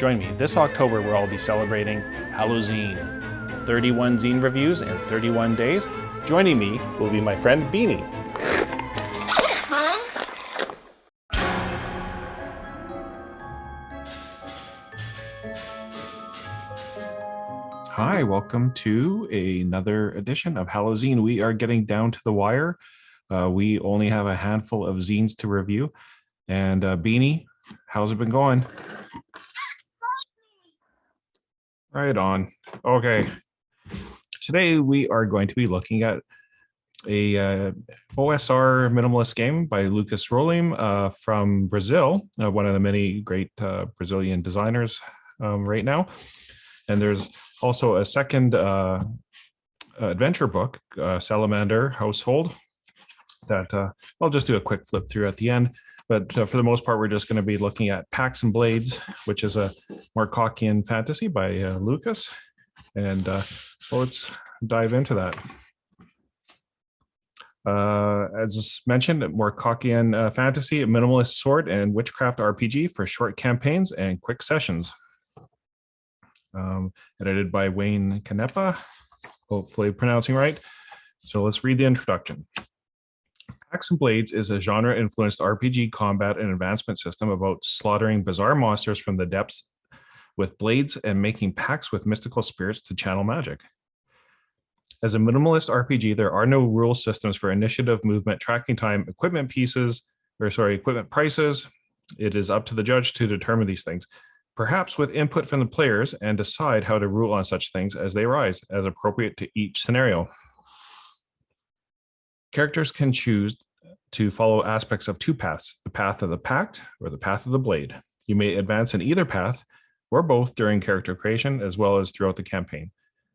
Join me this October where I'll be celebrating Halloween. 31 zine reviews in 31 days. Joining me will be my friend Beanie. Hi, welcome to another edition of Halloween. We are getting down to the wire. We only have a handful of zines to review. And Beanie, how's it been going? Right on. Okay. Today we are going to be looking at a OSR minimalist game by Lucas Rolim from Brazil, one of the many great Brazilian designers right now. And there's also a second adventure book, Salamander Household, that I'll just do a quick flip through at the end. But for the most part, we're just going to be looking at Pacts and Blades, which is a Markockian fantasy by Lucas. And so let's dive into that. As mentioned, Markockian fantasy, a minimalist sword and witchcraft RPG for short campaigns and quick sessions. Edited by Wayne Canepa, hopefully pronouncing right. So let's read the introduction. Pacts and Blades is a genre-influenced RPG combat and advancement system about slaughtering bizarre monsters from the depths with blades and making pacts with mystical spirits to channel magic. As a minimalist RPG, there are no rule systems for initiative, movement, tracking time, equipment prices. It is up to the judge to determine these things, perhaps with input from the players, and decide how to rule on such things as they arise, as appropriate to each scenario. Characters can choose to follow aspects of two paths, the path of the pact or the path of the blade. You may advance in either path or both during character creation as well as throughout the campaign.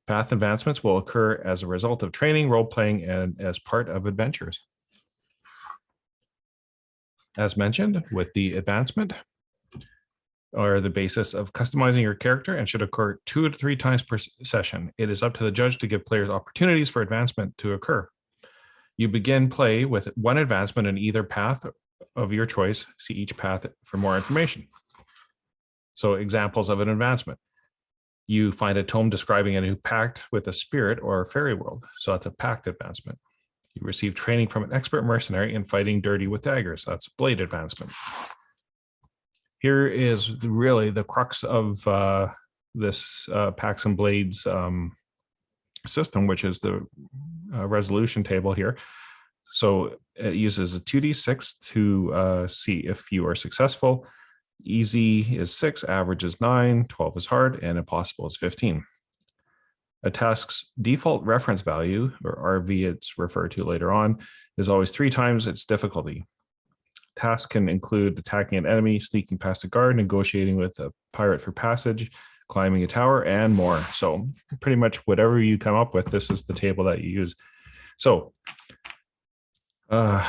Path advancements will occur as a result of training, role-playing, and as part of adventures. As mentioned, with the advancement are the basis of customizing your character and should occur 2 to 3 times per session. It is up to the judge to give players opportunities for advancement to occur. You begin play with 1 advancement in either path of your choice. See each path for more information. So examples of an advancement. You find a tome describing a new pact with a spirit or a fairy world. So that's a pact advancement. You receive training from an expert mercenary in fighting dirty with daggers. That's a blade advancement. Here is really the crux of this Pacts and Blades system, which is the resolution table here. So it uses a 2d6 to see if you are successful. Easy is 6, average is 9, 12 is hard, and impossible is 15. A task's default reference value, or RV it's referred to later on, is always 3 times its difficulty. Tasks can include attacking an enemy, sneaking past a guard, negotiating with a pirate for passage, climbing a tower, and more. So pretty much whatever you come up with, this is the table that you use. So when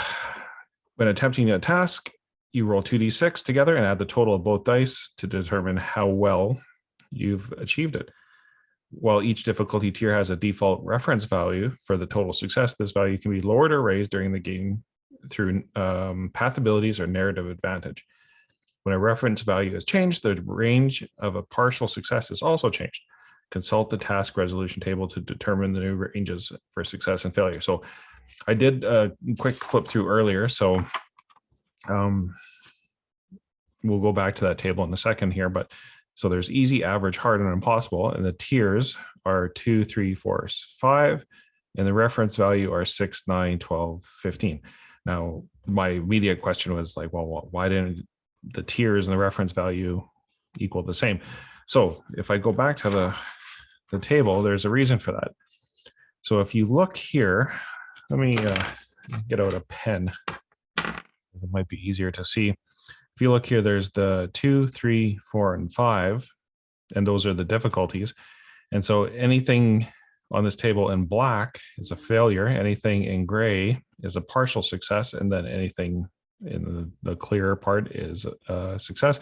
attempting a task, you roll 2d6 together and add the total of both dice to determine how well you've achieved it. While each difficulty tier has a default reference value for the total success, this value can be lowered or raised during the game through path abilities or narrative advantage. When a reference value is changed, the range of a partial success is also changed. Consult the task resolution table to determine the new ranges for success and failure. So I did a quick flip through earlier, so we'll go back to that table in a second here. But so there's easy, average, hard, and impossible, and the tiers are 2, 3, 4, 5, and the reference value are 6, 9, 12, 15. Now, my immediate question was like, well, why didn't the tiers and the reference value equal the same? So if I go back to the table, there's a reason for that. So if you look here, let me get out a pen. It might be easier to see. If you look here, there's the 2, 3, 4, and 5, and those are the difficulties. And so anything on this table in black is a failure. Anything in gray is a partial success, and then anything in the clearer part is a success.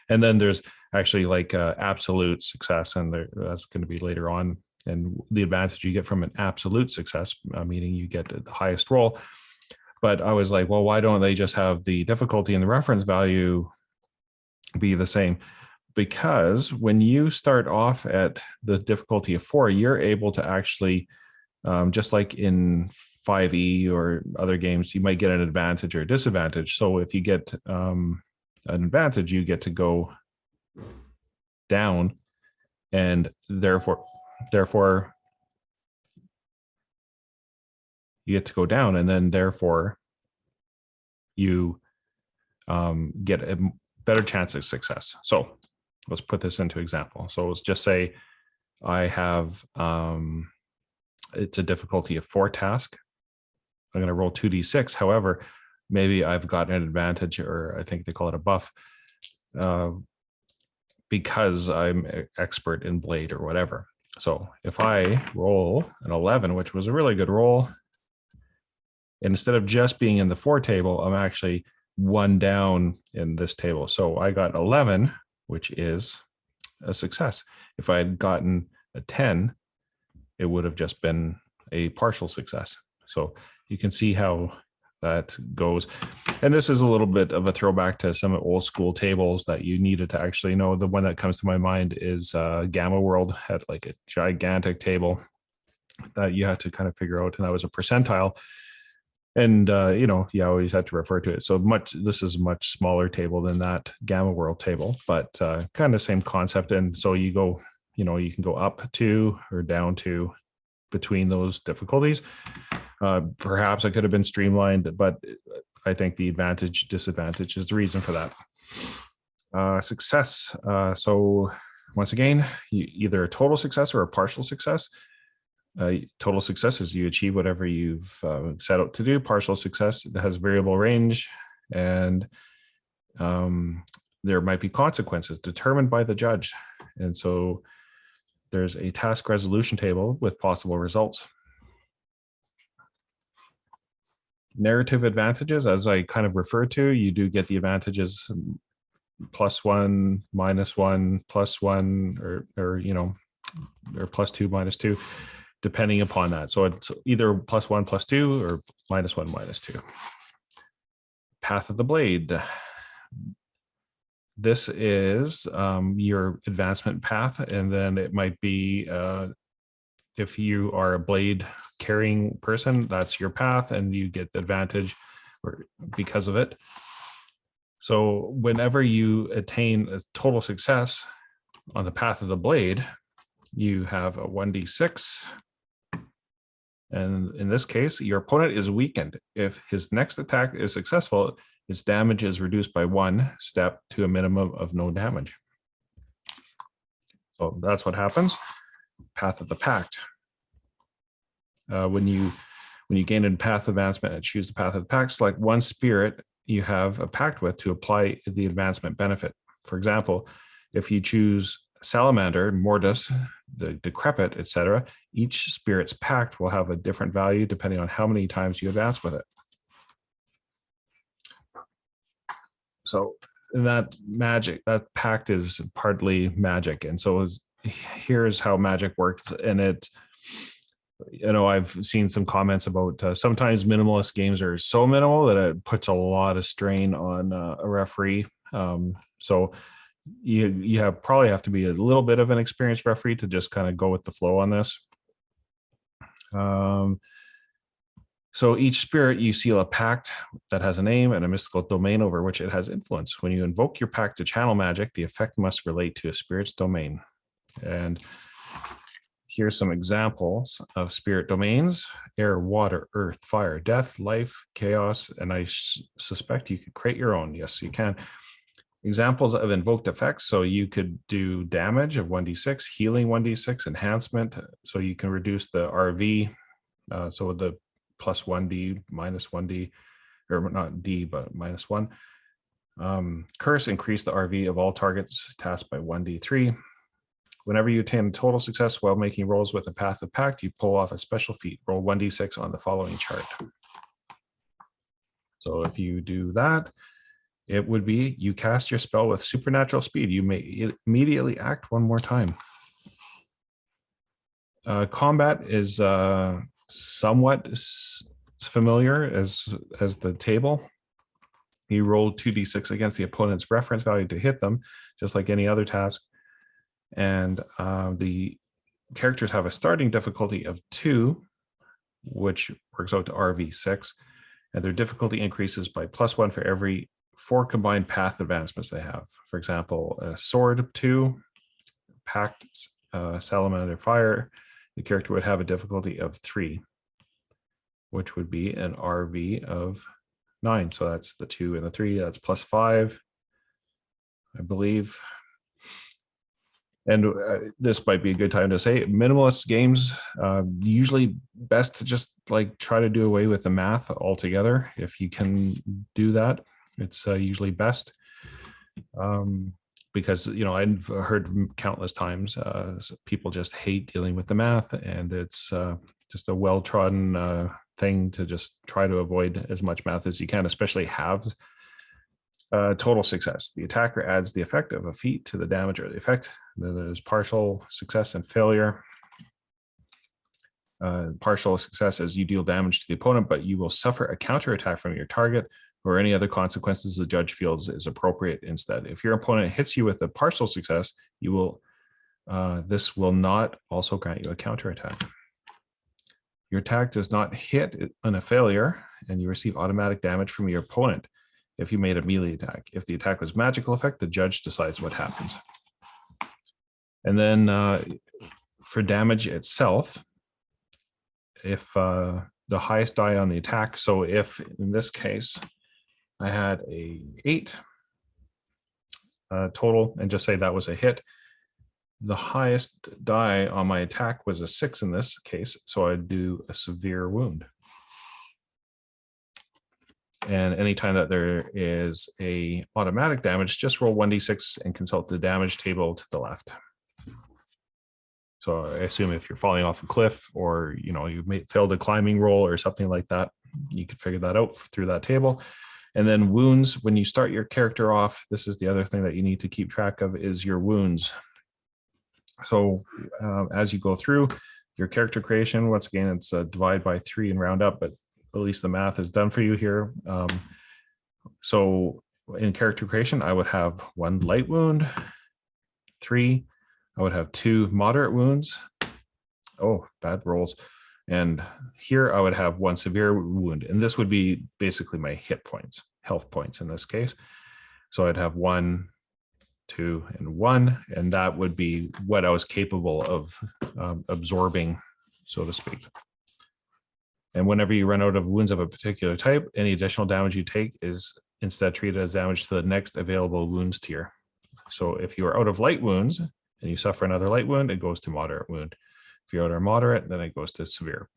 And then there's actually like absolute success, and that's going to be later on. And the advantage you get from an absolute success, meaning you get the highest roll. But I was like, well, why don't they just have the difficulty and the reference value be the same? because when you start off at the difficulty of 4, you're able to actually, just like in 5e or other games, you might get an advantage or a disadvantage. So if you get an advantage, you get to go down, and therefore you get to go down, and then therefore you get a better chance of success. So let's put this into example. So let's just say I have it's a difficulty of 4 task. I'm going to roll 2d6. However, maybe I've got an advantage, or I think they call it a buff, because I'm an expert in blade or whatever. So if I roll an 11, which was a really good roll, instead of just being in the 4 table, I'm actually 1 down in this table. So I got 11, which is a success. If I had gotten a 10, it would have just been a partial success. So you can see how that goes. And this is a little bit of a throwback to some old school tables that you needed to actually know. The one that comes to my mind is Gamma World had like a gigantic table that you had to kind of figure out, and that was a percentile. And you always had to refer to it. So this is a much smaller table than that Gamma World table, but kind of same concept. And so you go, you can go up 2 or down 2 between those difficulties. Perhaps it could have been streamlined, but I think the advantage, disadvantage is the reason for that. Success. So once again, either a total success or a partial success. Total success is you achieve whatever you've set out to do. Partial success, it has variable range, and there might be consequences determined by the judge. And so there's a task resolution table with possible results. Narrative advantages, as I kind of referred to, you do get the advantages +1, -1, +1, or or +2, -2, depending upon that. So it's either +1, +2, or -1, -2. Path of the Blade. This is your advancement path, and then it might be if you are a blade carrying person, that's your path, and you get the advantage because of it. So whenever you attain a total success on the path of the blade, you have a 1d6. And in this case, your opponent is weakened. If his next attack is successful, its damage is reduced by 1 step to a minimum of no damage. So that's what happens. Path of the Pact. When you gain a path advancement and choose the path of the pact, select one spirit you have a pact with to apply the advancement benefit. For example, if you choose Salamander, Mortis, the Decrepit, etc., each spirit's pact will have a different value depending on how many times you advance with it. So that pact is partly magic. And so here's how magic works. And I've seen some comments about sometimes minimalist games are so minimal that it puts a lot of strain on a referee. So you probably have to be a little bit of an experienced referee to just kind of go with the flow on this. So each spirit, you seal a pact that has a name and a mystical domain over which it has influence. When you invoke your pact to channel magic, the effect must relate to a spirit's domain. And here's some examples of spirit domains: air, water, earth, fire, death, life, chaos, and I suspect you could create your own. Yes, you can. Examples of invoked effects. So you could do damage of 1d6, healing 1d6, enhancement. So you can reduce the RV. So the plus 1d, minus 1d, or not d, but minus 1. Curse, increase the RV of all targets tasked by 1d3. Whenever you attain total success while making rolls with a Path of Pact, you pull off a special feat. Roll 1d6 on the following chart. So if you do that, it would be you cast your spell with supernatural speed. You may immediately act one more time. Combat is somewhat familiar as the table. You roll 2d6 against the opponent's reference value to hit them, just like any other task. And the characters have a starting difficulty of 2, which works out to RV6. And their difficulty increases by +1 for every 4 combined path advancements they have. For example, a sword 2, Pacts, Salamander Fire, the character would have a difficulty of 3, which would be an RV of 9. So that's the 2 and the 3. That's +5, I believe. And this might be a good time to say, minimalist games, usually best to just like try to do away with the math altogether. If you can do that, it's usually best. Because, you know, I've heard countless times people just hate dealing with the math, and it's just a well-trodden thing to just try to avoid as much math as you can, especially halves. Total success. The attacker adds the effect of a feat to the damage or the effect. Then there's partial success and failure. Partial success as you deal damage to the opponent, but you will suffer a counterattack from your target or any other consequences the judge feels is appropriate instead. If your opponent hits you with a partial success, you will this will not also grant you a counterattack. Your attack does not hit on a failure, and you receive automatic damage from your opponent if you made a melee attack. If the attack was magical effect, the judge decides what happens. And then for damage itself, if the highest die on the attack, so if in this case I had a 8 total, and just say that was a hit, the highest die on my attack was a 6 in this case, so I'd do a severe wound. And anytime that there is a automatic damage, just roll 1d6 and consult the damage table to the left. So I assume if you're falling off a cliff, or you know you failed a climbing roll or something like that, you could figure that out through that table. And then wounds, when you start your character off, this is the other thing that you need to keep track of, is your wounds. So as you go through your character creation, once again, it's divide by 3 and round up, but at least the math is done for you here. So in character creation, I would have 1 light wound, 3, I would have 2 moderate wounds. Oh, bad rolls. And here I would have 1 severe wound. And this would be basically my hit points, health points in this case. So I'd have 1, 2, and 1, and that would be what I was capable of absorbing, so to speak. And whenever you run out of wounds of a particular type, any additional damage you take is instead treated as damage to the next available wounds tier. So if you are out of light wounds and you suffer another light wound, it goes to moderate wound. If you're out of moderate, then it goes to severe.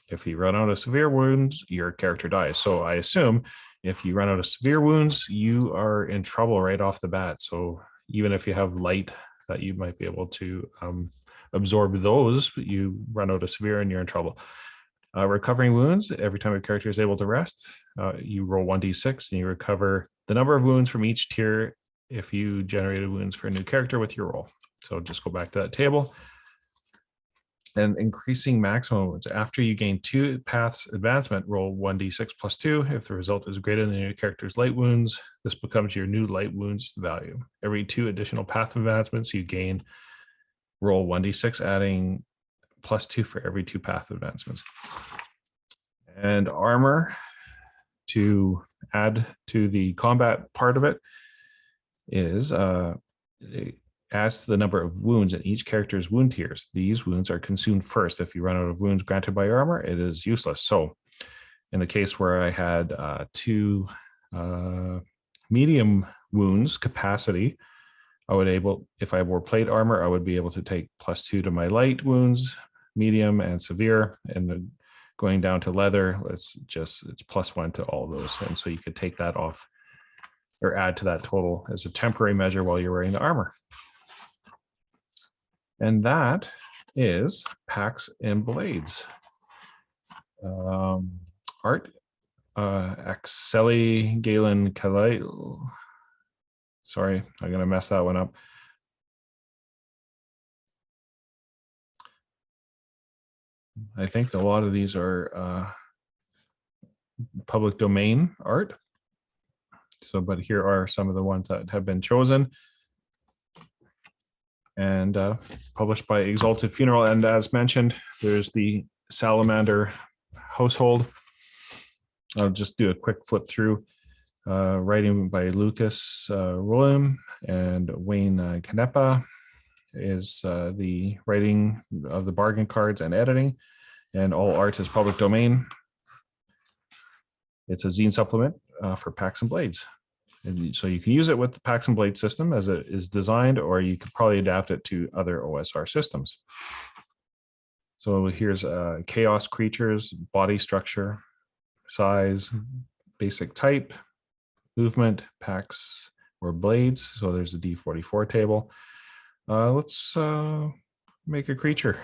If you run out of severe wounds, your character dies. So I assume if you run out of severe wounds, you are in trouble right off the bat. So even if you have light that you might be able to absorb those, you run out of severe and you're in trouble. Recovering wounds, every time your character is able to rest, you roll 1d6 and you recover the number of wounds from each tier if you generated wounds for a new character with your roll. So just go back to that table. And increasing maximum wounds. After you gain 2 paths advancement, roll 1d6 plus 2. If the result is greater than your character's light wounds, this becomes your new light wounds value. Every 2 additional path advancements you gain, roll 1d6, adding plus 2 for every 2 path advancements. And armor, to add to the combat part of it, is as to the number of wounds in each character's wound tiers. These wounds are consumed first. If you run out of wounds granted by your armor, it is useless. So in the case where I had 2 medium wounds capacity, I would if I wore plate armor, I would be able to take plus 2 to my light wounds, medium, and severe. And then going down to leather, it's plus 1 to all those. And so you could take that off or add to that total as a temporary measure while you're wearing the armor. And that is Pacts and Blades. Art, Axeli Galen Kalai. Sorry, I'm going to mess that one up. I think a lot of these are public domain art. So, but here are some of the ones that have been chosen and published by Exalted Funeral. And as mentioned, there's the Salamander Household. I'll just do a quick flip through. Writing by Lucas William and Wayne Canepa is the writing of the bargain cards and editing, and all art is public domain. It's a zine supplement for Pacts and Blades. And so you can use it with the Pacts and Blades system as it is designed, or you could probably adapt it to other OSR systems. So here's chaos creatures, body structure, size, basic type, movement, packs or blades. So there's a D44 table. Let's make a creature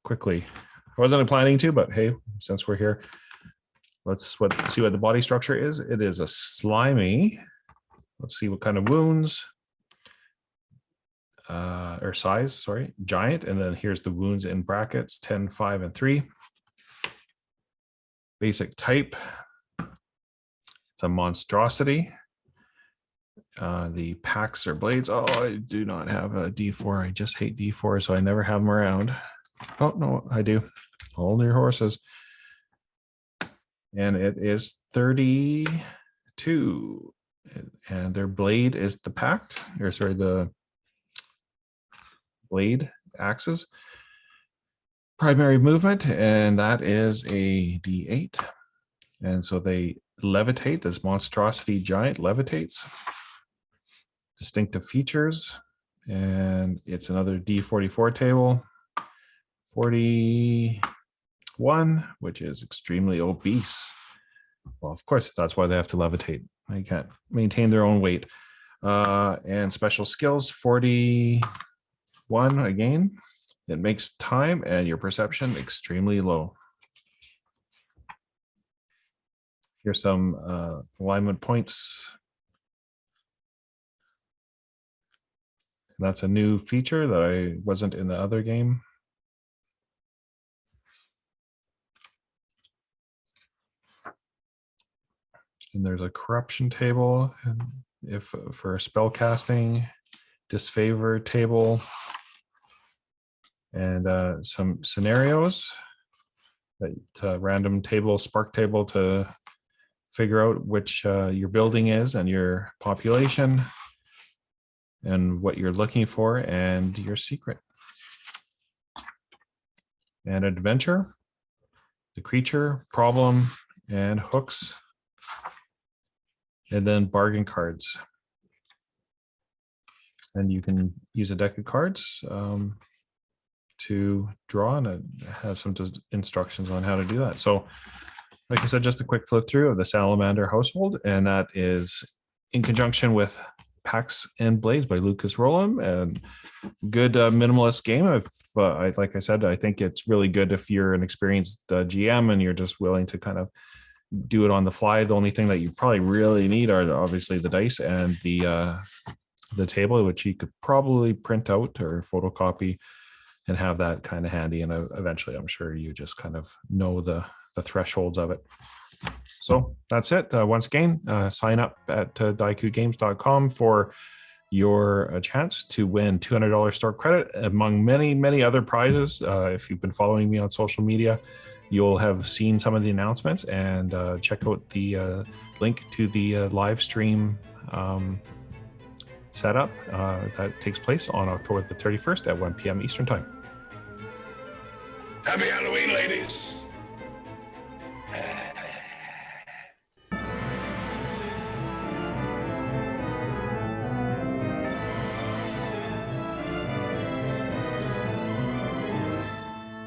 quickly. I wasn't planning to, but hey, since we're here, let's see what the body structure is. It is a slimy. Let's see what kind of wounds or size, sorry, giant. And then here's the wounds in brackets, 10, 5, and 3. Basic type. It's a monstrosity. The packs or blades. Oh, I do not have a D4. I just hate D4, so I never have them around. Oh, no, I do. Hold your horses. And it is 32. And their blade is the pact, or sorry, the blade axes. Primary movement, and that is a D8. And so they levitate. This monstrosity giant levitates. Distinctive features, and it's another D44 table. 41, which is extremely obese. Well, of course, that's why they have to levitate. They can't maintain their own weight. And special skills, 41 again. It makes time and your perception extremely low. Here's some alignment points. That's a new feature that I wasn't in the other game. And there's a corruption table, and if for spell casting, disfavor table, and some scenarios. That random table, spark table to figure out which your building is and your population, and what you're looking for, and your secret. And adventure, the creature, problem, and hooks. And then bargain cards. And you can use a deck of cards to draw, and it has some instructions on how to do that. So, like I said, just a quick flip through of the Salamander Household, and that is in conjunction with Pacts and Blades by Lucas Rollum, and good minimalist game. Like I said, I think it's really good if you're an experienced GM and you're just willing to kind of do it on the fly. The only thing that you probably really need are obviously the dice and the table, which you could probably print out or photocopy and have that kind of handy. And eventually, I'm sure you just kind of know the thresholds of it. So that's it. Once again, sign up at daikugames.com for your chance to win $200 store credit among many, many other prizes. If you've been following me on social media, you'll have seen some of the announcements, and check out the link to the live stream setup that takes place on October the 31st at 1 p.m. Eastern Time. Happy Halloween, ladies.